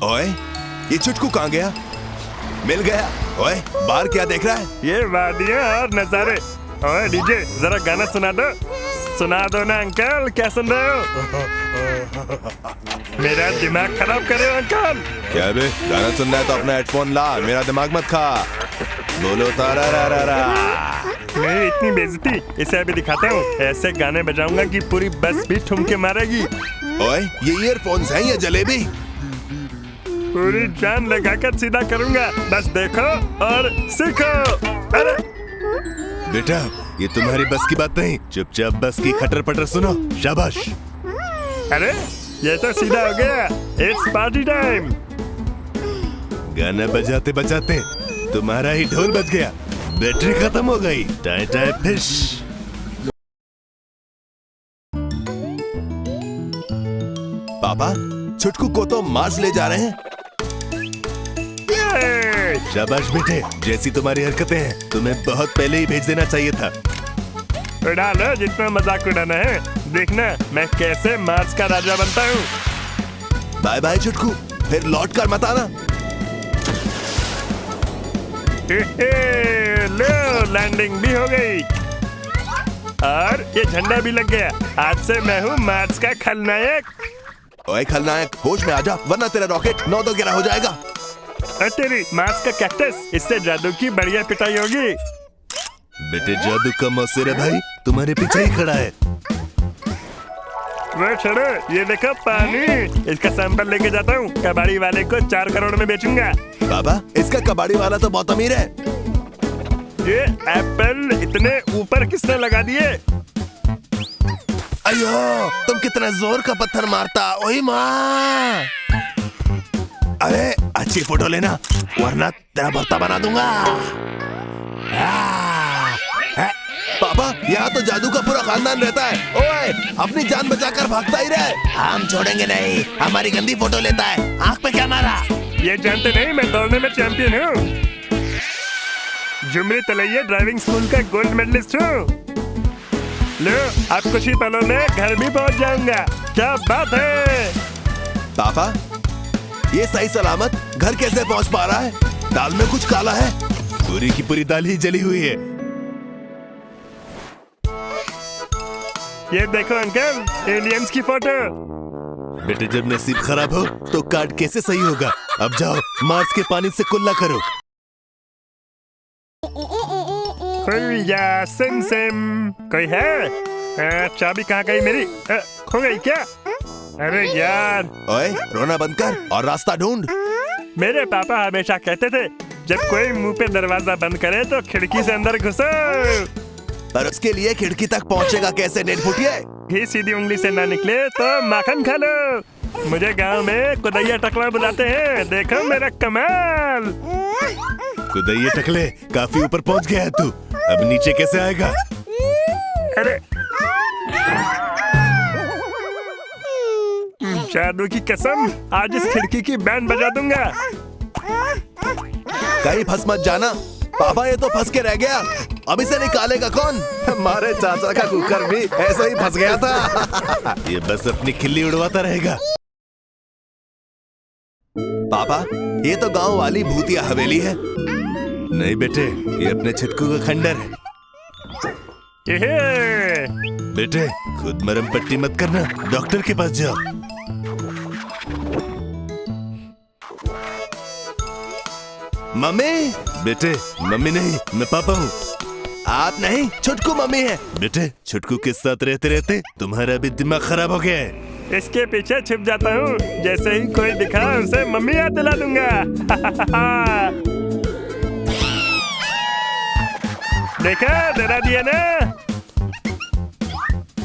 ओए, ये चुटकू कहाँ गया? मिल गया। ओए, बाहर क्या देख रहा है? ये वादियाँ और नजारे। ओए डीजे, जरा गाना सुना दो ना अंकल, क्या सुन रहे हो? मेरा दिमाग खराब करे अंकल। क्या बे, गाना सुनना है तो अपना हेडफोन ला, मेरा दिमाग मत खा। बोलो तारा रा रा रा। नहीं, इतनी बेइज्जती, इसे अभी दिखाता हूँ। ऐसे गाने बजाऊंगा कि पूरी बस भी ठुमके मारेगी। ओए, ये ईयरफोन्स हैं या जलेबी? पूरी जान लगाकर सीधा करूंगा, बस देखो और सीखो। अरे बेटा, ये तुम्हारी बस की बात नहीं, चुपचाप बस की खटर पटर सुनो। शाबाश। अरे ये तो सीधा हो गया। It's party time. गाना बजाते बजाते तुम्हारा ही ढोल बज गया, बैटरी खत्म हो गई। Tie tie fish. पापा, छुटकू को तो मार्स ले जा रहे हैं। शाबाश बेटे, जैसी तुम्हारी हरकतें हैं, तुम्हें बहुत पहले ही भेज देना चाहिए था। उड़ा लो जितना मजाक उड़ाना है, देखना मैं कैसे मार्स का राजा बनता हूँ। बाय बाय छुटकू, फिर लौट कर मत आना। लो, लैंडिंग भी हो गई और ये झंडा भी लग गया। आज से मैं हूँ मार्स का खलनायक। ओए खलनायक, होश में आजा, वरना तेरा रॉकेट 9-2-11 हो जाएगा। और तेरी मार्स का कैक्टस, इससे जादू की बढ़िया पिटाई होगी। बेटे, जादू का मौसेरा भाई तुम्हारे पीछे ही खड़ा है। वो छोड़ो, ये देखो पानी, इसका सैंपल लेके जाता हूँ, कबाड़ी वाले को 4 करोड़ में बेचूंगा। बाबा, इसका कबाड़ी वाला तो बहुत अमीर है। ये एप्पल इतने ऊपर किसने लगा दिए? अयो, तुम कितना जोर का पत्थर मारता। ओए माँ, अरे अच्छी फोटो लेना, वरना तेरा भर्ता बना दूंगा। पापा, यहाँ तो जादू का पूरा खानदान रहता है। ओए, अपनी जान बचाकर भागता ही रहे। हम छोड़ेंगे नहीं, हमारी गंदी फोटो लेता है। आँख पे क्या मारा? ये जानते नहीं, मैं दौड़ने में चैंपियन हूँ। जुमरी तलैया ड्राइविंग स्कूल का गोल्ड मेडलिस्ट हूँ। लो, अब कुछ ही पलों में घर भी पहुँच जाऊंगा। क्या बात है? पापा, ये सही सलामत घर कैसे पहुँच पा रहा है? दाल में कुछ काला है, पूरी की पूरी दाल ही जली हुई है। ये देखो अंकल, एलियंस की फोटो। बेटे, जब नसीब खराब हो तो कार्ड कैसे सही होगा? अब जाओ, मार्स के पानी से कुल्ला करो। खुल सिम सिम, कोई है? चाबी कहाँ गई मेरी? खो गई क्या? अरे यार। ओए, रोना बंद कर और रास्ता ढूंढ। मेरे पापा हमेशा कहते थे, जब कोई मुंह पे दरवाजा बंद करे तो खिड़की से अंदर घुसो। पर उसके लिए खिड़की तक पहुंचेगा कैसे, नेट फुटिए? घी सीधी उंगली से ना निकले तो माखन खा लो। मुझे गांव में कुदैया टकला बुलाते हैं, देखो मेरा कमाल। कुदैया टकले, काफी ऊपर पहुंच गया है तू, अब नीचे कैसे आएगा? अरे जादू की कसम, आज इस खिड़की की बैंड बजा दूंगा। कहीं फंस मत जाना। पापा, ये तो फंस के रह गया, अब इसे निकालेगा कौन? हमारे चाचा का कुकर भी ऐसे ही फंस गया था। ये बस अपनी खिल्ली उड़वाता रहेगा। पापा, ये तो गांव वाली भूतिया हवेली है। नहीं बेटे, ये अपने छुटकू का खंडर है। बेटे, खुद मरहम पट्टी मत करना, डॉक्टर के पास जाओ। मम्मी। बेटे, मम्मी नहीं, मैं पापा हूँ। आप नहीं, छुटकू मम्मी है। बेटे, छुटकू के साथ रहते रहते तुम्हारा भी दिमाग खराब हो गया है। इसके पीछे छिप जाता हूँ, जैसे ही कोई दिखा उसे मम्मी याद दिला दूंगा। देखा, डरा दिया ना।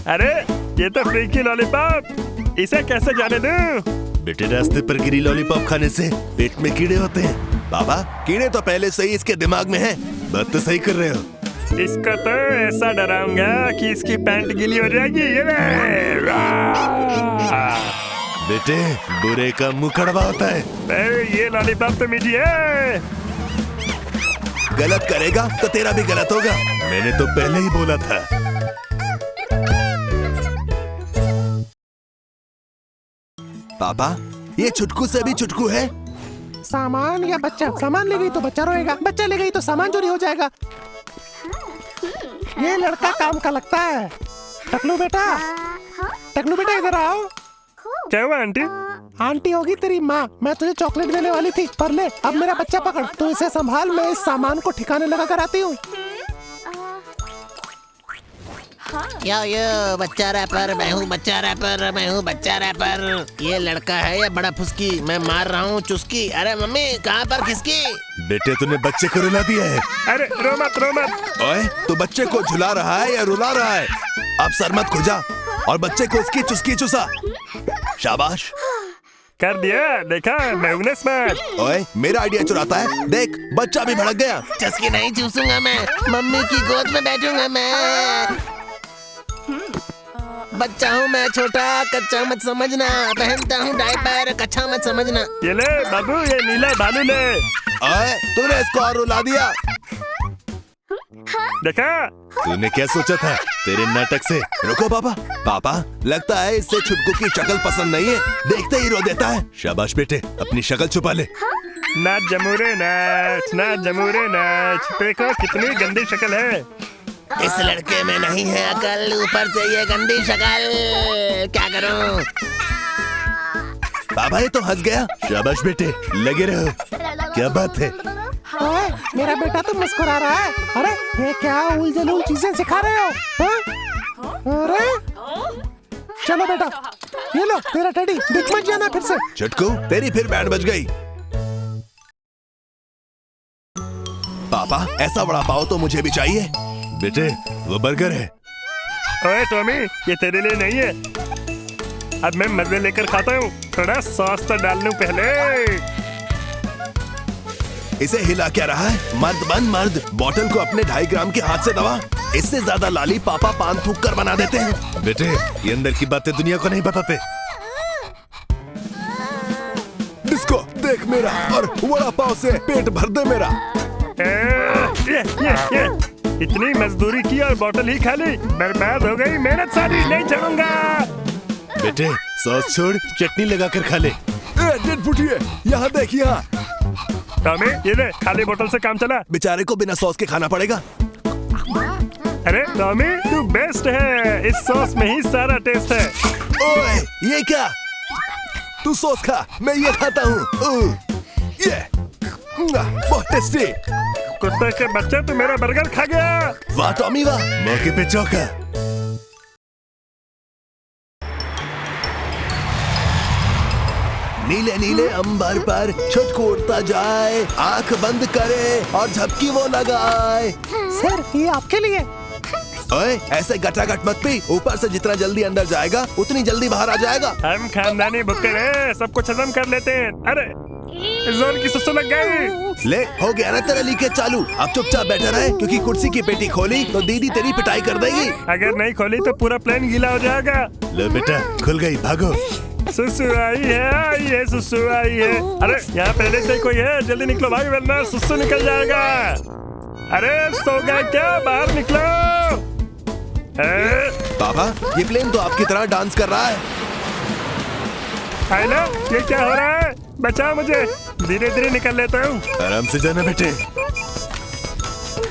अरे ये तो फ्रीकी लॉलीपॉप, इसे कैसे जाने दूं? बेटे, रास्ते पर गिरी लॉलीपॉप खाने से पेट में कीड़े होते हैं। बाबा, कीड़े तो पहले से ही इसके दिमाग में हैं। बात तो सही कर रहे हो। इसको तो ऐसा डराऊंगा कि इसकी पैंट गीली हो जाएगी। बेटे, बुरे का मुंह कड़वा होता है। ये लॉलीपॉप तो मीठी है। गलत करेगा तो तेरा भी गलत होगा, मैंने तो पहले ही बोला था। पापा, ये छुटकू से भी छुटकू है। सामान या बच्चा? सामान ले गई तो बच्चा रोएगा, बच्चा ले गई तो सामान चोरी हो जाएगा। ये लड़का काम का लगता है। टकलू बेटा, टकलू बेटा इधर आओ। क्या हुआ आंटी? आंटी होगी तेरी माँ। मैं तुझे चॉकलेट देने वाली थी, पर ले अब मेरा बच्चा पकड़, तू इसे संभाल, मैं इस सामान को ठिकाने लगा कर आती हूँ। यो बच्चा रैपर, मैं हूँ बच्चा रैपर, मैं हूँ बच्चा रैपर। ये लड़का है या बड़ा फुसकी? मैं मार रहा हूँ चुस्की। अरे मम्मी कहाँ पर खिसकी? बेटे तूने बच्चे को रुला दिया है। अरे रो मत। ओए तू बच्चे को झुला रहा है या रुला रहा है? अब सर मत खुजा और बच्चे को उसकी चुस्की चुसा। शाबाश कर दिया, देखा मैं हूं ना स्मार्ट। ओए मेरा आइडिया चुराता है, देख बच्चा भी भड़क गया। चुस्की नहीं चूसूंगा मैं, मम्मी की गोद में बैठूंगा मैं। बच्चा हूँ मैं छोटा, कच्चा मत समझना, पहनता हूँ डायपर, कच्चा मत समझना। ये ले बाबू, ये नीला बालू ले। ओए तूने इसको और रुला दिया। देखा तूने क्या सोचा था तेरे नाटक से? रुको पापा, पापा लगता है इससे छुटकू की शक्ल पसंद नहीं है, देखते ही रो देता है। शाबाश बेटे, अपनी शक्ल छुपा ले। नाच जमूरे नाच, नाच जमूरे नाच। देखो कितनी गंदी शक्ल है। इस लड़के में नहीं है अकल, ऊपर से ये गंदी शक्ल, क्या करूं? पापा ये तो हंस गया। शाबाश बेटे, लगे रहो। क्या बात है? ओए मेरा बेटा तो मुस्कुरा रहा है। अरे ये क्या उल जलूल चीजें सिखा रहे हो? हाँ? अरे चलो बेटा, ये लो तेरा टेडी, दिख मत जाना फिर से। छुटकू तेरी फिर बैंड बज गई। पापा ऐसा बड़ा पाव तो मुझे भी चाहिए। बेटे वो बर्गर है। ओए टॉमी, ये तेरे लिए नहीं है। अब मैं मजे लेकर खाता हूँ, थोड़ा सॉस तो डाल लूं पहले। इसे हिला क्या रहा है? मर्द बन मर्द, बोतल को अपने 2.5 ग्राम के हाथ से दबा। इससे ज्यादा लाली पापा पान थूक कर बना देते हैं। बेटे ये अंदर की बातें दुनिया को नहीं बताते। इसको देख मेरा, और वड़ा पाव से पेट भर दे मेरा। ये इतनी मजदूरी की और बोतल ही खाली, बर्बाद हो गई मेहनत सारी, नहीं चलूंगा। बेटे सॉस छोड़, चटनी लगा कर खा ले। डेढ़ फुटिए, यहाँ देख यहाँ। टॉमी ये ले, खाली बोतल से काम चला। बेचारे को बिना सॉस के खाना पड़ेगा। अरे टॉमी तू बेस्ट है, इस सॉस में ही सारा टेस्ट है। ओए ये क्या? तू सॉस खा, मैं ये खाता हूँ। ये बहुत टेस्टी। कुत्ते के बच्चे, तू मेरा बर्गर खा गया। वाह टॉमी वाह, मौके पे चौका। नीले नीले अंबर पर छुटकू उड़ता जाए, आंख बंद करे और झपकी वो लगाए। सर ये आपके लिए। ओए ऐसे गटागट मत पी, ऊपर से जितना जल्दी अंदर जाएगा उतनी जल्दी बाहर आ जाएगा। हम खानदानी भुक्कड़ हैं, सब कुछ हजम कर लेते हैं। अरे जोर की सुसु लग गई। ले हो गया ना तेरा लीकेज चालू, अब चुपचाप बैठा रहे, क्योंकि कुर्सी की पेटी खोली तो दीदी तेरी पिटाई कर देगी। अगर नहीं खोली तो पूरा प्लेन गीला हो जाएगा। लो बेटा खुल गई, भागो। सुसु आई है, सुसु आई है। अरे यहाँ पहले से कोई है, जल्दी निकलो भाई वरना सुसु निकल जाएगा। अरे सो गए क्या, बाहर निकलो। पापा ये प्लेन तो आपकी तरह डांस कर रहा है। आइला, ये क्या हो रहा है? बचाओ मुझे, धीरे धीरे निकल लेता हूँ। आराम से जाना बेटे।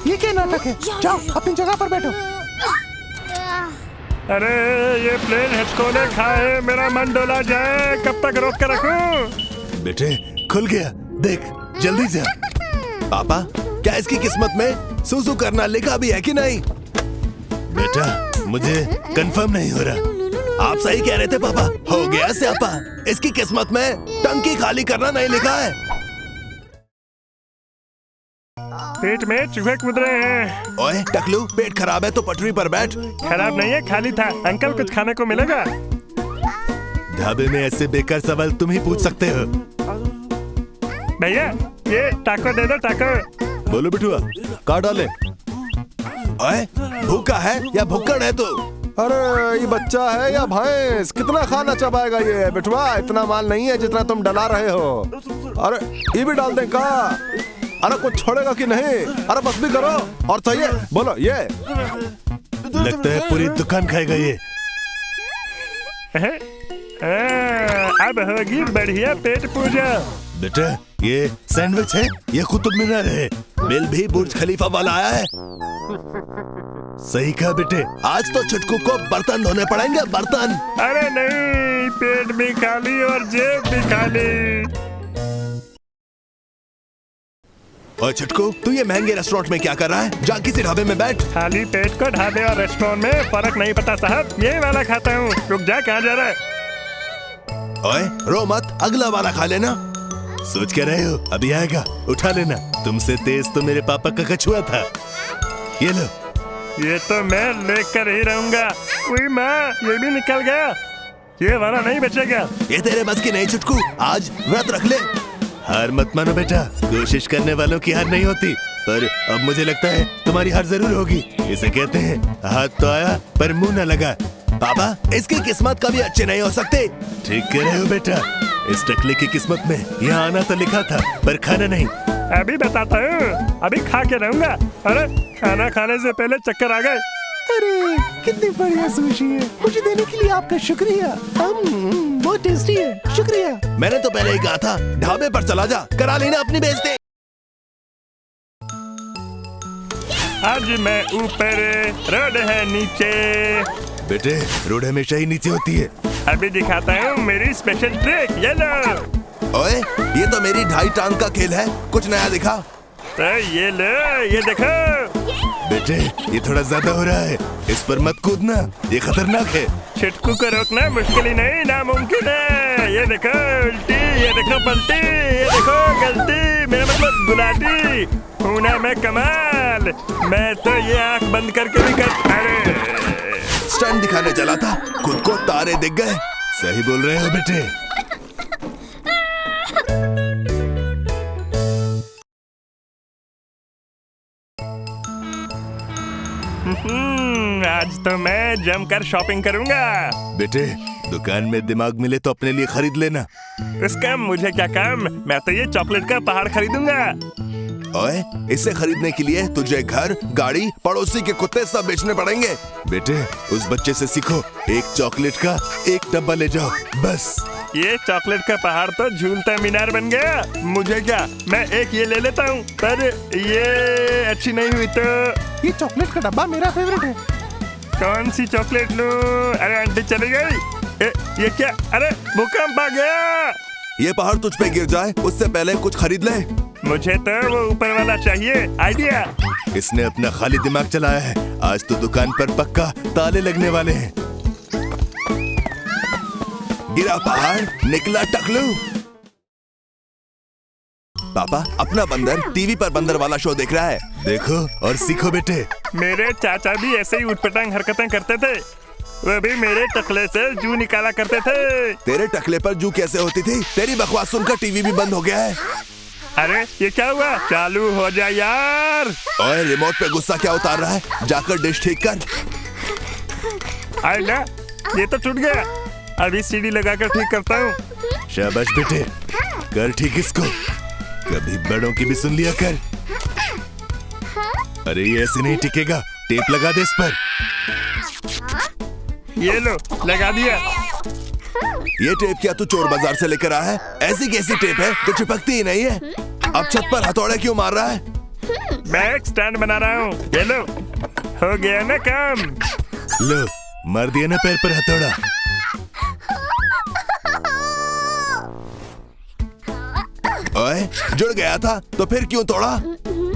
ये क्या नाटक है? जाओ अपनी जगह पर बैठो। अरे ये प्लेन हिचकोले खाए, मेरा मन डोला जाए, कब तक रोक कर रखूं? बेटे खुल गया, देख जल्दी जा। पापा क्या इसकी किस्मत में सुसु करना लिखा भी है कि नहीं? बेटा मुझे कंफर्म नहीं हो रहा। आप सही कह रहे थे पापा, हो गया स्यापा, इसकी किस्मत में टंकी खाली करना नहीं लिखा है। पेट में चूहे कूद रहे हैं। ओए टकलू, पेट खराब है तो पटरी पर बैठ। खराब नहीं है, खाली था। अंकल कुछ खाने को मिलेगा? ढाबे में ऐसे बेकार सवाल तुम ही पूछ सकते हो। भैया ये टाको दे दो, टाको। बोलो बिटुआ, कहाँ डाले? ओए भूखा है या भुक्कड़ है तू? अरे ये बच्चा है या भैंस? कितना खाना चबाएगा ये बिटवा? इतना माल नहीं है जितना तुम डला रहे हो। अरे ये भी डाल दें का? अरे कुछ छोड़ेगा कि नहीं? अरे बस भी करो। और चाहिए बोलो ये। लगता है पूरी दुकान खाएगा ये। अब होगी बढ़िया पेट पूजा। बेटा ये सैंडविच है, ये कुतुब मीनार है। बिल भी बुर्ज खलीफा वाला आया है। सही कहा बेटे, आज तो छुटकू को बर्तन धोने पड़ेंगे, बर्तन। अरे नहीं, पेट भी खाली और जेब भी खाली। और छुटकू, तू ये महंगे रेस्टोरेंट में क्या कर रहा है? जा किसी ढाबे में बैठ। खाली पेट को ढाबे और रेस्टोरेंट में फर्क नहीं पता साहब, ये वाला खाता हूँ। रुक जा, कहाँ जा रहा है? ओए रो मत, अगला वाला खा लेना। सोच के रहे हो अभी आएगा, उठा लेना। तुमसे तेज तो मेरे पापा का कछुआ था। ये लो। ये तो मैं लेकर ही रहूंगा। उई माँ, ये भी निकल गया। ये वाला नहीं बचेगा। ये तेरे बस की नहीं छुटकू, आज व्रत रख ले। हार मत मानो बेटा, कोशिश करने वालों की हार नहीं होती। पर अब मुझे लगता है तुम्हारी हार जरूर होगी। इसे कहते हैं हाथ तो आया पर मुंह न लगा। पापा, इसकी किस्मत कभी अच्छे नहीं हो सकते। ठीक कह रहे हो बेटा, इस टकले की किस्मत में यहाँ आना तो लिखा था पर खाना नहीं। अभी बताता हूँ, अभी खा के रहूंगा। अरे खाना खाने से पहले चक्कर आ गए। अरे कितनी बढ़िया सुशी है, मुझे देने के लिए आपका शुक्रिया। बहुत टेस्टी है, शुक्रिया। मैंने तो पहले ही कहा था, ढाबे पर चला जा, करा लेना अपनी बेइज्जती। आज मैं ऊपर, रोड है नीचे। बेटे रोड हमेशा ही नीचे होती है। अभी दिखाता हूँ मेरी स्पेशल ट्रिक, ये लो। ओए ये तो मेरी 2.5 टांग का खेल है, कुछ नया दिखा। तो ये लो, ये देखो। बेटे ये थोड़ा ज्यादा हो रहा है, इस पर मत कूदना, ये खतरनाक है। छुटकू को रोकना मुश्किल ही नहीं, नामुमकिन है। ये देखो उल्टी, ये देखो पलटी, ये देखो गलती, मेरा मतलब गुलाटी। हूं ना मैं कमाल, मैं तो ये आंख बंद करके भी कर। अरे स्टंट दिखाने चला था, खुद को तारे दिख गए। सही बोल रहे हो बेटे। आज तो मैं जमकर शॉपिंग करूंगा। बेटे दुकान में दिमाग मिले तो अपने लिए खरीद लेना। इसका मुझे क्या काम, मैं तो ये चॉकलेट का पहाड़ खरीदूंगा। ओए इसे खरीदने के लिए तुझे घर, गाड़ी, पड़ोसी के कुत्ते सब बेचने पड़ेंगे। बेटे उस बच्चे से सीखो, एक चॉकलेट का एक डब्बा ले जाओ बस। ये चॉकलेट का पहाड़ तो झूलता मीनार बन गया। मुझे क्या, मैं एक ये ले लेता हूँ, पर ये अच्छी नहीं हुई तो। ये चॉकलेट का डब्बा मेरा फेवरेट है। कौन सी चॉकलेट लूं? अरे आंटी चली गई। ये क्या? अरे भूकंप आ गया। ये पहाड़ तुझ पे गिर जाए उससे पहले कुछ खरीद ले। मुझे तो वो ऊपर वाला चाहिए, आइडिया। इसने अपना खाली दिमाग चलाया है, आज तो दुकान पर पक्का ताले लगने वाले हैं। गिरा पहाड़, निकला टकलू। पापा अपना बंदर टीवी पर बंदर वाला शो देख रहा है, देखो और सीखो बेटे। मेरे चाचा भी ऐसे ही उटपटांग हरकतें करते थे, वो भी मेरे टकले से जू निकाला करते थे। तेरे टकले पर जू कैसे होती थी? तेरी बकवास सुनकर टीवी भी बंद हो गया है। अरे ये क्या हुआ? चालू हो जा यार। ओए रिमोट पे गुस्सा क्या उतार रहा है? जाकर डिश ठीक कर। आए ना, ये तो टूट गया। अभी सीढ़ी लगाकर ठीक करता हूँ। शाबाश बेटे, कर ठीक इसको। कभी बड़ों की भी सुन लिया कर। अरे ये ऐसे नहीं टिकेगा, टेप लगा दे इस पर। ये लो, लगा दिया। ये टेप क्या तू चोर बाजार से लेकर आया है? ऐसी कैसी टेप है जो चिपकती ही नहीं है? अब छत पर हथौड़े क्यों मार रहा है? मैं एक स्टैंड बना रहा हूँ। ये लो, हो गया ना काम। लो, मार दिया ना पैर पर हथौड़ा। ओए, जुड़ गया था तो फिर क्यों तोड़ा?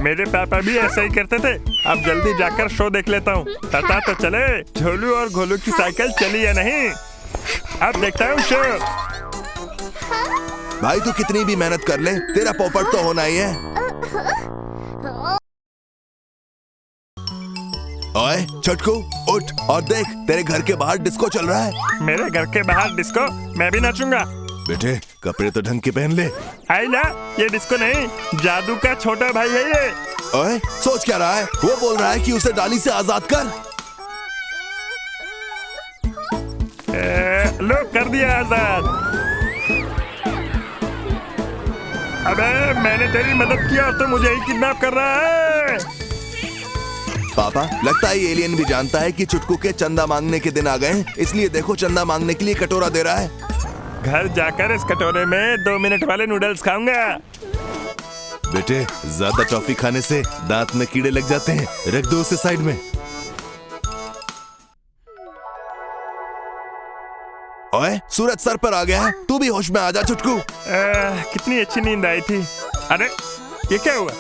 मेरे पापा भी ऐसा ही करते थे। अब जल्दी जाकर शो देख लेता हूँ। पता तो चले झोलू और घोलू की साइकिल चली या नहीं। अब देखता हूँ शो। भाई तू कितनी भी मेहनत कर ले, तेरा पोपट तो होना ही है। ओए छटकू उठ और देख, तेरे घर के बाहर डिस्को चल रहा है। मेरे घर के बाहर डिस्को? मैं भी नाचूंगा। बेटे कपड़े तो ढंग के पहन ले। आई ना, ये डिस्को नहीं, जादू का छोटा भाई है ये। ओए सोच क्या रहा है? वो बोल रहा है कि उसे डाली से आजाद कर। लो कर दिया आजाद। अबे मैंने तेरी मदद की और तू मुझे ही किडनैप कर रहा है। पापा लगता है एलियन भी जानता है कि चुटकू के चंदा मांगने के दिन आ गए हैं, इसलिए देखो चंदा मांगने के लिए कटोरा दे रहा है। घर जाकर इस कटोरे में 2 मिनट वाले नूडल्स खाऊंगा। बेटे ज्यादा टॉफी खाने से दांत में कीड़े लग जाते हैं, रख दो उसे साइड में। ओए सूरज सर पर आ गया है, तू भी होश में आ जा छुटकू। कितनी अच्छी नींद आई थी। अरे ये क्या हुआ?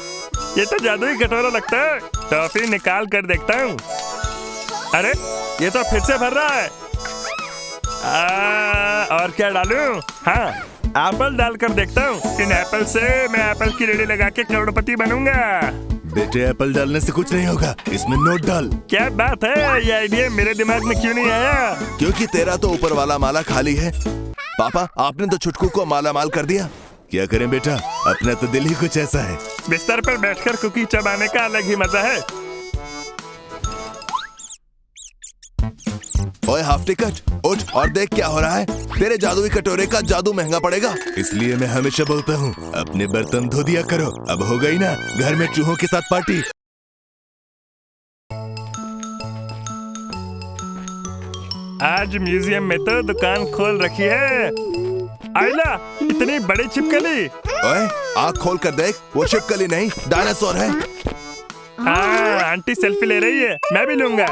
ये तो जादुई कटोरा लगता है। टॉफी निकाल कर देखता हूँ। अरे ये तो फिर से भर रहा है। और क्या डालूं? हाँ, एप्पल डालकर देखता हूँ। इन एप्पल से मैं एप्पल की रेडी लगा के करोड़पति बनूंगा। बेटे एप्पल डालने से कुछ नहीं होगा, इसमें नोट डाल। क्या बात है, ये आइडिया मेरे दिमाग में क्यों नहीं आया? क्योंकि तेरा तो ऊपर वाला माला खाली है। पापा आपने तो छुटकू को माला माल कर दिया। क्या करें बेटा, अपना तो दिल ही कुछ ऐसा है। बिस्तर पर बैठकर कुकी चबाने का अलग ही मजा है। ओए हाफ टिकट, उठ और देख क्या हो रहा है। तेरे जादुई कटोरे का जादू महंगा पड़ेगा, इसलिए मैं हमेशा बोलता हूँ अपने बर्तन धो दिया करो। अब हो गई ना घर में चूहों के साथ पार्टी। आज म्यूजियम में तो दुकान खोल रखी है। आइला, इतनी बड़ी छिपकली। ओए आँख खोल कर देख, वो छिपकली नहीं डायनासोर है। आंटी सेल्फी ले रही है, मैं भी लूंगा।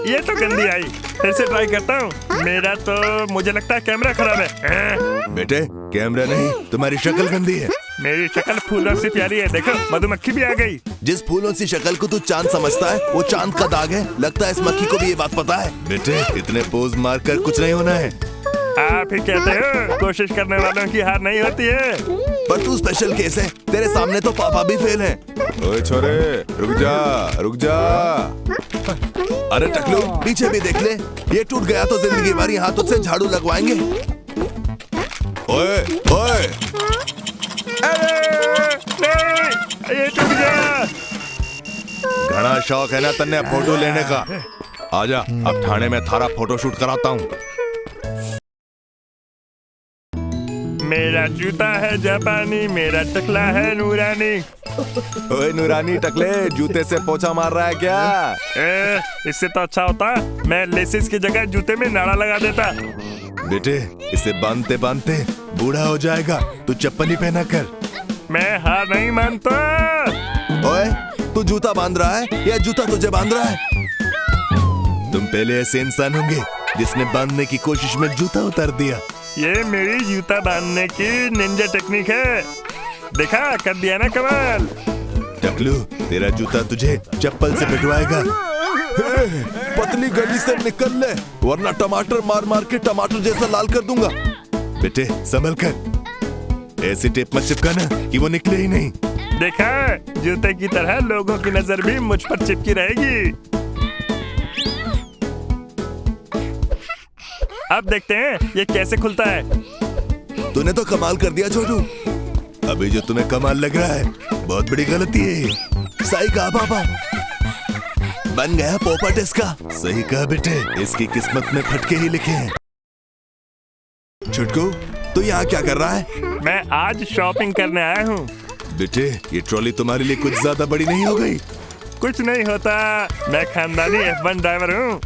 ये तो गंदी आई, फिर से ट्राई करता हूँ। मेरा तो मुझे लगता है कैमरा खराब है। बेटे कैमरा नहीं, तुम्हारी शक्ल गंदी है। मेरी शक्ल फूलों से प्यारी है, देखो मधुमक्खी भी आ गई। जिस फूलों सी शक्ल को तू चांद समझता है वो चांद का दाग है। लगता है इस मक्खी को भी ये बात पता है। बेटे इतने पोज मारकर कुछ नहीं होना है। आप ही कहते हो कोशिश करने वालों की हार नहीं होती है। पर तू स्पेशल केस है, तेरे सामने तो पापा भी फेल हैं। ओए छोरे रुक जा रुक जा। अरे टकलू पीछे भी देख ले, ये टूट गया तो जिंदगी भर यहाँ तुझसे झाड़ू लगवाएंगे। ओए ओए नहीं, ये टूट गया। घना शौक है ना तन्ने फोटो लेने का। आजा अब ठाणे में थारा फोटो शूट कराता हूँ। मेरा जूता है जापानी, मेरा टकला है नूरानी। ओए नूरानी टकले, जूते से पोछा मार रहा है क्या? इससे तो अच्छा होता मैं लेसिस की जगह जूते में नाड़ा लगा देता। बेटे इसे बांधते बांधते बूढ़ा हो जाएगा, तू चप्पल ही पहना कर। मैं हार नहीं मानता। ओए तू जूता बांध रहा है या जूता तुझे बांध रहा है? तुम पहले ऐसे इंसान होंगे जिसने बांधने की कोशिश में जूता उतार दिया। ये मेरी जूता बांधने की निंजा टेक्निक है। देखा, कर दिया ना कमाल। टकलू तेरा जूता तुझे चप्पल से पिटवाएगा। पतली गली से निकल ले, वरना टमाटर मार मार के टमाटर जैसा लाल कर दूंगा। बेटे संभल कर, ऐसी टेप मत चिपकाना कि वो निकले ही नहीं। देखा, जूते की तरह लोगों की नजर भी मुझ पर चिपकी रहेगी। अब देखते हैं ये कैसे खुलता है। तूने तो कमाल कर दिया छोटू। अभी जो तुम्हें कमाल लग रहा है बहुत बड़ी गलती है। सही कहा पापा, बन गया पोपट इसका। सही कहा बेटे, इसकी किस्मत में फटके ही लिखे हैं। छुटकू तू यहाँ क्या कर रहा है? मैं आज शॉपिंग करने आया हूँ। बेटे ये ट्रॉली तुम्हारे लिए कुछ ज्यादा बड़ी नहीं हो गई? कुछ नहीं होता, मैं खानदानी F1 ड्राइवर हूँ।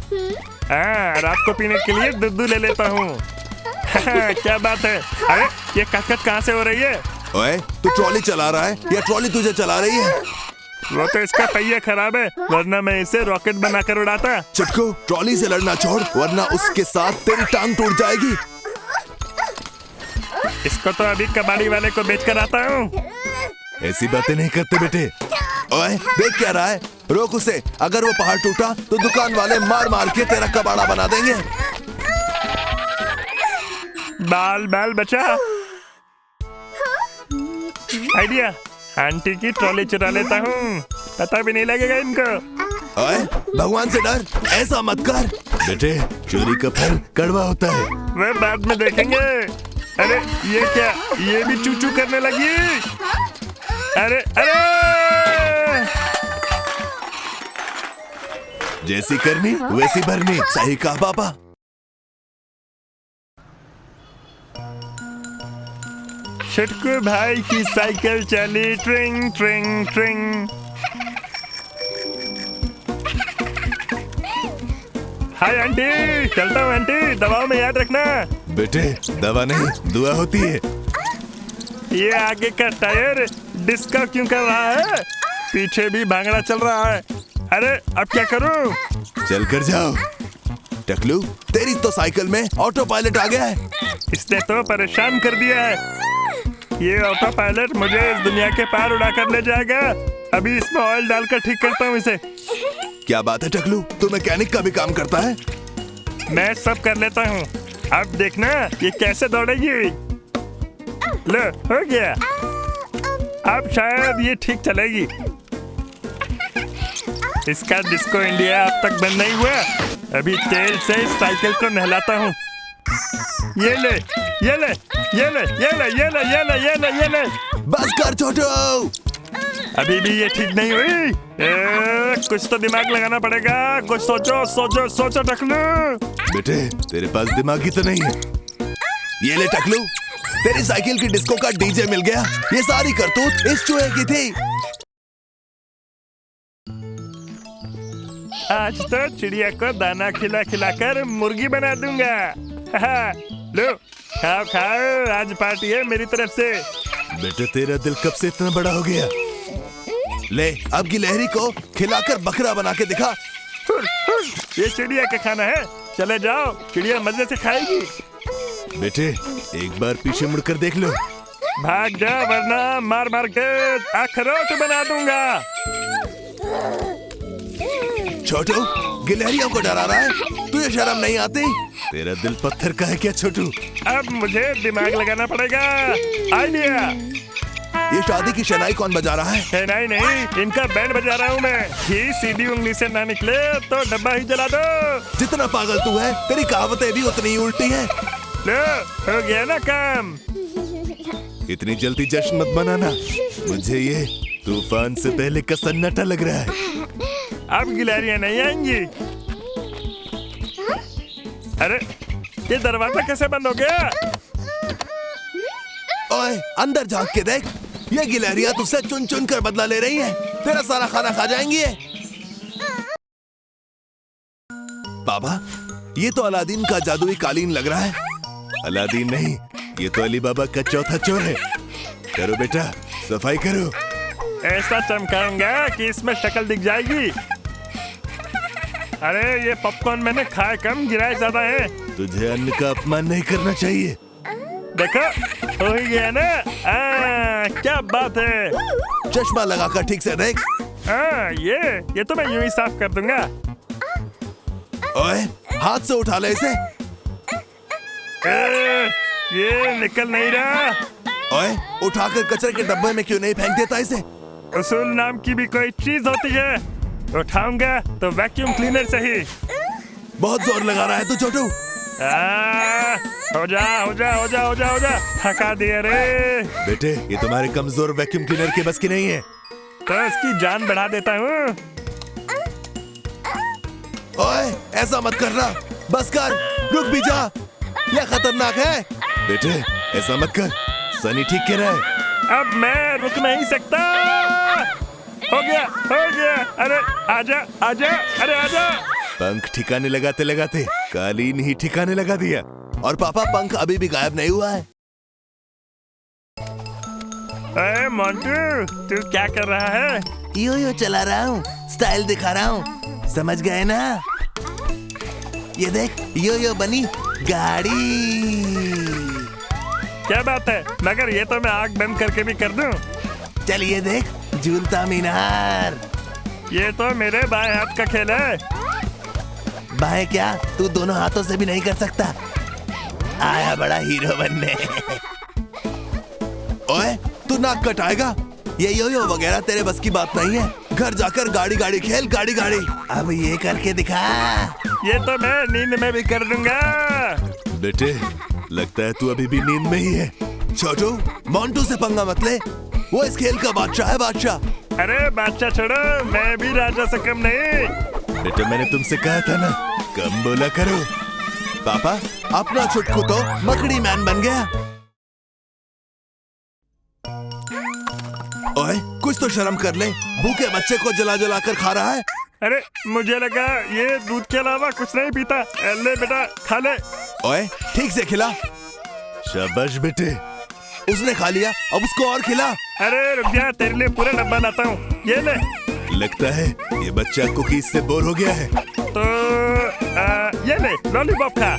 रात को पीने के लिए दूध ले लेता हूँ। क्या बात है? अरे ये कटकट कहाँ से हो रही है? ओए तू ट्रॉली चला रहा है या ट्रॉली तुझे चला रही है? वो तो इसका पहिया खराब है, वरना मैं इसे रॉकेट बनाकर उड़ाता। छुटकू ट्रॉली से लड़ना छोड़, वरना उसके साथ तेरी टांग टूट जाएगी। इसको तो अभी कबाड़ी वाले को बेच कर आता हूँ। ऐसी बातें नहीं करते बेटे। ओए देख क्या रहा है, रोक उसे। अगर वो पहाड़ टूटा तो दुकान वाले मार मार के तेरा कबाड़ा बना देंगे। बाल बाल बचा। आइडिया, आंटी की ट्रॉली चुरा लेता हूँ, पता भी नहीं लगेगा इनको। ओए भगवान से डर, ऐसा मत कर बेटे, चोरी का फल कड़वा होता है। वह बाद में देखेंगे। अरे ये क्या, ये भी चू चू करने लगी। अरे अरे जैसी करनी वैसी भरनी। सही कहा पापा। छुटकू भाई की साइकिल चली ट्रिंग ट्रिंग ट्रिंग। हाय आंटी, चलता हूँ आंटी, दवाओं में याद रखना। बेटे दवा नहीं दुआ होती है। ये आगे का टायर डिस्को क्यों कर रहा है? पीछे भी भांगड़ा चल रहा है। अरे अब क्या करूं? चल कर जाओ। टकलू तेरी तो साइकिल में ऑटो पायलट आ गया है। इसने तो परेशान कर दिया है। ये ऑटो पायलट मुझे इस दुनिया के पार उड़ा कर ले जाएगा। अभी इसमें ऑयल डालकर ठीक करता हूँ इसे। क्या बात है टकलू, तू मैकेनिक का भी काम करता है? मैं सब कर लेता हूँ। अब देखना ये कैसे दौड़ेगी। लो हो गया। अब शायद ये ठीक चलेगी। इसका डिस्को इंडिया अब तक बंद नहीं हुआ। अभी तेल से इस साइकिल को नहलाता हूँ। ये ले ये ले ये ले ये ले ये ले ये ले ये ले ये ले। बस कर छोटू। अभी भी ये ठीक नहीं हुई। कुछ तो दिमाग लगाना पड़ेगा। कुछ सोचो सोचो सोचो टकलू। बेटे तेरे पास दिमाग ही तो नहीं है। ये ले टकलू, तेरी साइकिल की डिस्को का डीजे मिल गया। ये सारी करतूत इस चूहे की थी। आज तो चिड़िया को दाना खिला खिलाकर मुर्गी बना दूंगा। लो खाओ खाओ, आज पार्टी है मेरी तरफ से। बेटे तेरा दिल कब से इतना बड़ा हो गया? ले अब गिलहरी को खिलाकर बकरा बना के दिखा। ये चिड़िया का खाना है। चले जाओ, चिड़िया मजे से खाएगी। बेटे एक बार पीछे मुड़कर देख लो। भाग जा वरना मार मार के अखरोट बना दूंगा। छोटू गिलहरियों को डरा रहा है, तुझे शर्म नहीं आती? तेरा दिल पत्थर का है क्या छोटू? अब मुझे दिमाग लगाना पड़ेगा। आइडिया। ये शादी की शनाई कौन बजा रहा है? शहनाई नहीं, इनका बैंड बजा रहा हूँ मैं। घी सीधी उंगली से ना निकले तो डब्बा ही जला दो। जितना पागल तू है तेरी कहावतें भी उतनी ही उल्टी है। लो हो गया ना काम। इतनी जल्दी जश्न मत मनाना, मुझे ये तूफान से पहले का सन्नाटा लग रहा है। अब गिलहरियां नहीं आएंगी। अरे ये दरवाजा कैसे बंद हो गया? ओए अंदर झांक के देख, ये गिलहरियां तुझसे चुन चुन कर बदला ले रही हैं। तेरा सारा खाना खा जाएंगी ये। बाबा ये तो अलादीन का जादुई कालीन लग रहा है। अलादीन नहीं, ये तो अली बाबा का चौथा चोर है। करो बेटा सफाई करो। ऐसा चमकाऊंगा कि इसमें शक्ल दिख जाएगी। अरे ये पॉपकॉर्न मैंने खाए कम, गिराए ज्यादा है। तुझे अन्न का अपमान नहीं करना चाहिए। देखो हो ही गया ना। क्या बात है। चश्मा लगाकर ठीक से देख। ये तो मैं यूं ही साफ कर दूंगा। ओए हाथ से उठा ले इसे। ये निकल नहीं रहा। ओए उठाकर कचरे के डब्बे में क्यों नहीं फेंक देता इसे? उसूल नाम की भी कोई चीज होती है। उठाऊंगा तो वैक्यूम क्लीनर से ही। बहुत जोर लगा रहा है तू छोटू। हो जा हो जा हो जा हो जा हो जा। थका दिए रे। बेटे ये तुम्हारे कमजोर वैक्यूम क्लीनर के बस की नहीं है। तो इसकी जान बढ़ा देता हूँ। ओए ऐसा मत करना, बस कर, रुक भी जा, यह खतरनाक है। बेटे ऐसा मत कर, सनी ठीक कह रहा है। अब मैं रुक नहीं सकता। हो गया हो गया। अरे आजा आजा, अरे आजा। पंख ठिकाने लगाते लगाते कालीन ही ठिकाने लगा दिया। और पापा पंख अभी भी गायब नहीं हुआ है। अरे मोंटू तू क्या कर रहा है? यो चला रहा हूँ, स्टाइल दिखा रहा हूँ, समझ गए ना? ये देख यो बनी गाड़ी। क्या बात है, मगर ये तो मैं आग बंद करके भी कर दूं। चलिए देख झूलता मीनार। ये तो मेरे बाएं हाथ का खेल है। बाएं क्या, तू दोनों हाथों से भी नहीं कर सकता। आया बड़ा हीरो बनने। ओए तू नाक कटाएगा। ये यो वगैरह तेरे बस की बात नहीं है। घर जाकर गाड़ी गाड़ी खेल, गाड़ी गाड़ी। अब ये करके दिखा। ये तो मैं नींद में भी कर दूंगा। बेटे लगता है तू अभी भी नींद में ही है। छोटू मोंटू से पंगा मत ले, वो इस खेल का बादशाह है, बादशाह। अरे बादशाह छोड़ो, मैं भी राजा से कम नहीं। बेटे मैंने तुमसे कहा था ना, कम बोला करो। पापा अपना छुटकू तो मकड़ी मैन बन गया। ओए कुछ तो शर्म कर ले, भूखे बच्चे को जला जला कर खा रहा है। अरे मुझे लगा ये दूध के अलावा कुछ नहीं पीता। ले बेटा खा ले। ओए ठीक से खिला। शाबाश बेटे, उसने खा लिया, अब उसको और खिला। अरे रुक जा, तेरे लिए पूरा डब्बा लाता हूँ, ये ले। लगता है ये बच्चा कुकीज से बोर हो गया है। तो ये ले लॉलीपॉप खा।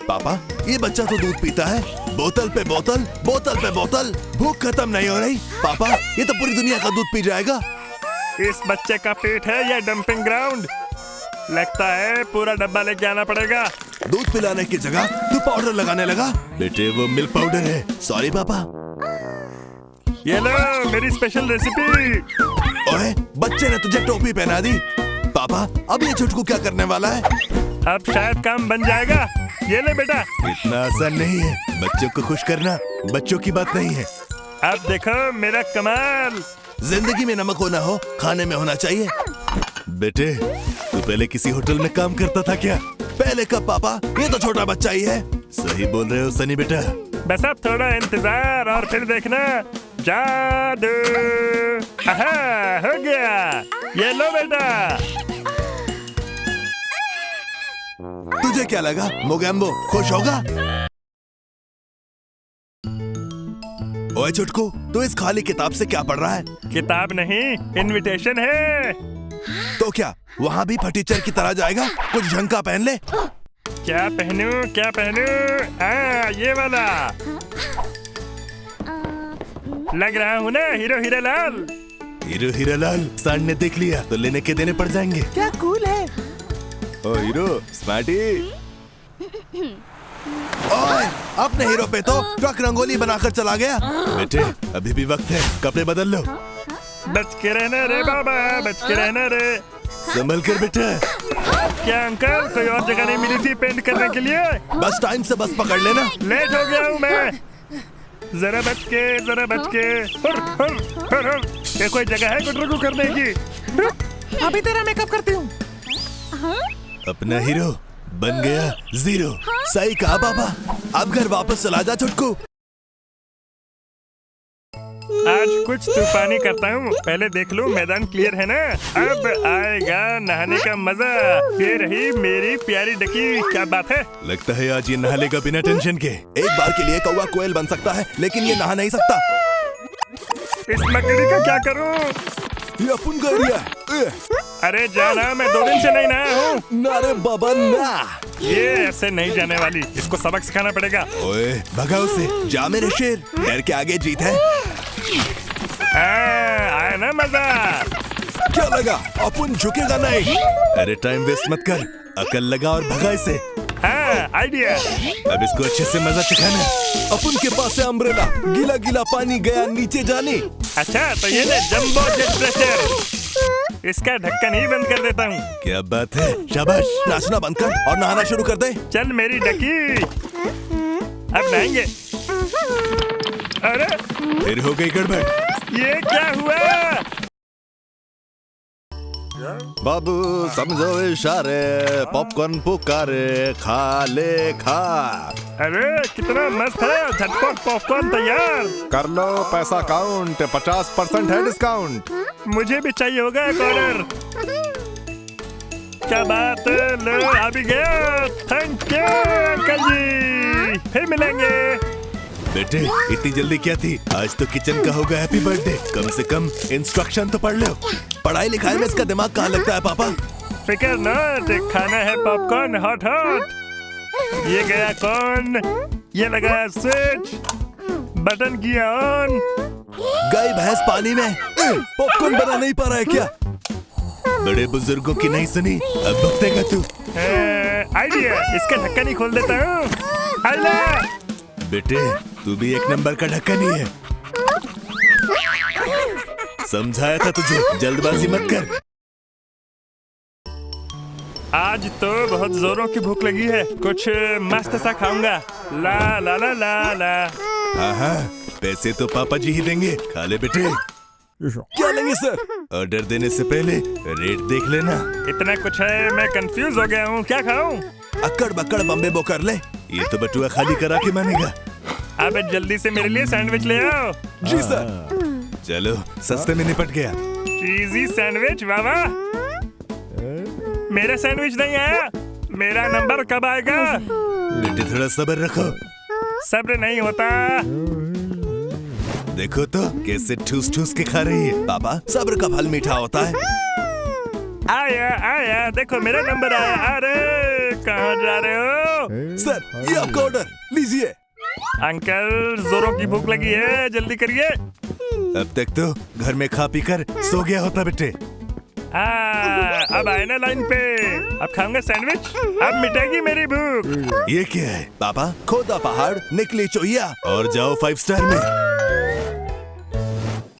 पापा ये बच्चा तो दूध पीता है, बोतल पे बोतल, बोतल पे बोतल, भूख खत्म नहीं हो रही। पापा ये तो पूरी दुनिया का दूध पी जाएगा। इस बच्चे का पेट है या डंपिंग ग्राउंड? लगता है पूरा डब्बा लेके आना पड़ेगा। दूध पिलाने की जगह तू पाउडर लगाने लगा। बेटे वो मिल्क पाउडर है। सॉरी पापा। ये लो मेरी स्पेशल रेसिपी। ओए बच्चे ने तुझे टोपी पहना दी। पापा अब ये छुटकू क्या करने वाला है? अब शायद काम बन जाएगा। ये ले बेटा। इतना आसान नहीं है बच्चों को खुश करना, बच्चों की बात नहीं है। अब देखो मेरा कमाल। जिंदगी में नमक होना हो, खाने में होना चाहिए। बेटे तू पहले किसी होटल में काम करता था क्या? पहले कब पापा, ये तो छोटा बच्चा ही है। सही बोल रहे हो सनी बेटा। बस अब थोड़ा इंतजार और फिर देखना जादू। आहा, हो गया। ये लो बेटा। तुझे क्या लगा मोगैम्बो खुश होगा? ओए छुटकू, तू इस खाली किताब से क्या पढ़ रहा है? किताब नहीं, इनविटेशन है। तो क्या वहाँ भी फटीचर की तरह जाएगा? कुछ ढंग का पहन ले। क्या पहनूं, क्या पहनूं? ये वाला लग रहा हूँ ना हीरो हीरालाल। हीरो हीरालाल सांड ने देख लिया तो लेने के देने पड़ जाएंगे। क्या कूल है। ओ हीरो स्मार्टी। ओए अपने हीरो पे तो ट्रक रंगोली बनाकर चला गया। बेटे अभी भी वक्त है, कपड़े बदल लो। बच के रहना रे बाबा, बच के रहना रे। संभल कर बेटा। क्या अंकल कोई और जगह नहीं मिली थी पेंट करने के लिए? बस टाइम से बस पकड़ लेना। लेट हो गया हूँ मैं। जरा बच के, जरा बच के। हुर, हुर, हुर, हुर। ये कोई जगह है गुटरगु करने की? अभी तेरा मेकअप करती हूँ। अपना हीरो बन गया जीरो। सही कहा पापा। अब घर वापस चला जा छुटकू। आज कुछ तूफानी करता हूँ, पहले देख लूं मैदान क्लियर है ना। अब आएगा नहाने का मजा। ये रही मेरी प्यारी डकी। क्या बात है। लगता है आज ये नहा लेगा बिना टेंशन के। एक बार के लिए कौवा कोयल बन सकता है लेकिन ये नहा नहीं सकता। इस मकड़ी का क्या करूँ? ये अपन का एरिया है। अरे जाना, मैं 2 दिन से नहीं नहाया हूँ। ना रे बाबा ना। ये ऐसे नहीं जाने वाली, इसको सबक सिखाना पड़ेगा। ओए भगा उसे, जा मेरे शेर। डर के आगे जीत है। आया ना मजा। क्या लगा अपन झुकेगा नहीं? अरे टाइम वेस्ट मत कर, अकल लगा और भगा इसे। हाँ आइडिया। अब इसको अच्छे से मजा चखाना। अपन के पास है अम्ब्रेला, गीला गीला पानी गया नीचे जाने। अच्छा तो ये ले जंबो जेट प्रेशर। इसका ढक्कन ही बंद कर देता हूँ। क्या बात है, शाबाश। नाचना बंद कर और नहाना शुरू कर दे। चल मेरी डकी, अब नहाएंगे। अरे फिर हो गई गड़बड़। ये क्या हुआ? बाबू समझो इशारे, पॉपकॉर्न पुकारे, खा ले खा। अरे कितना मस्त है, झटपट पॉपकॉर्न तैयार। कर लो पैसा काउंट, 50% है डिस्काउंट। मुझे भी चाहिए होगा एक ऑर्डर। क्या बात है, लो आ भी गया। थैंक यू अंकल जी, फिर मिलेंगे। बेटे इतनी जल्दी क्या थी? आज तो किचन का होगा हैप्पी बर्थडे। कम से कम इंस्ट्रक्शन तो पढ़ लो। पढ़ाई लिखाई में इसका दिमाग कहाँ लगता है पापा? फिकर नॉट, खाना है पॉपकॉर्न हॉट हॉट। ये गया कौन, ये लगाया स्विच, बटन किया ऑन। गाय भैंस पानी में, पॉपकॉर्न बना नहीं पा रहा है क्या? बड़े बुजुर्गों की नहीं सुनी, अब भुगतेगा तू। आइडिया, इसका ढक्कन ही खोल देता हूँ। आइला बेटे तू भी एक नंबर का ढक्कन ही है। समझाया था तुझे, जल्दबाजी मत कर। आज तो बहुत जोरों की भूख लगी है, कुछ मस्त सा खाऊंगा। ला ला ला ला ला। हाँ पैसे तो पापा जी ही देंगे, खा ले बेटे। क्या लेंगे सर? ऑर्डर देने से पहले रेट देख लेना। इतना कुछ है, मैं कंफ्यूज हो गया हूँ, क्या खाऊं? अक्कड़ बक्कड़ बम्बे बो कर ले, ये तो बटुआ खाली करा के मानेगा। अब जल्दी से मेरे लिए सैंडविच ले आओ। जी सर। चलो सस्ते में निपट गया। चीजी सैंडविच, वाह वाह। मेरा सैंडविच नहीं आया। मेरा नंबर कब आएगा? बेटे थोड़ा सब्र रखो। सब्र नहीं होता। देखो तो कैसे ठूस ठूस के खा रही है। पापा सब्र का फल मीठा होता है। आया आया, देखो मेरा नंबर आया। अरे कहाँ जा रहे हो? सर ये आपका ऑर्डर लीजिए। अंकल जोरों की भूख लगी है, जल्दी करिए। अब तक तो घर में खा पी कर सो गया होता बेटे। अब आए ना लाइन पे। अब खाऊंगा सैंडविच, अब मिटेगी मेरी भूख। ये क्या है पापा? खोदा पहाड़ निकली चोइया और जाओ 5 स्टार में।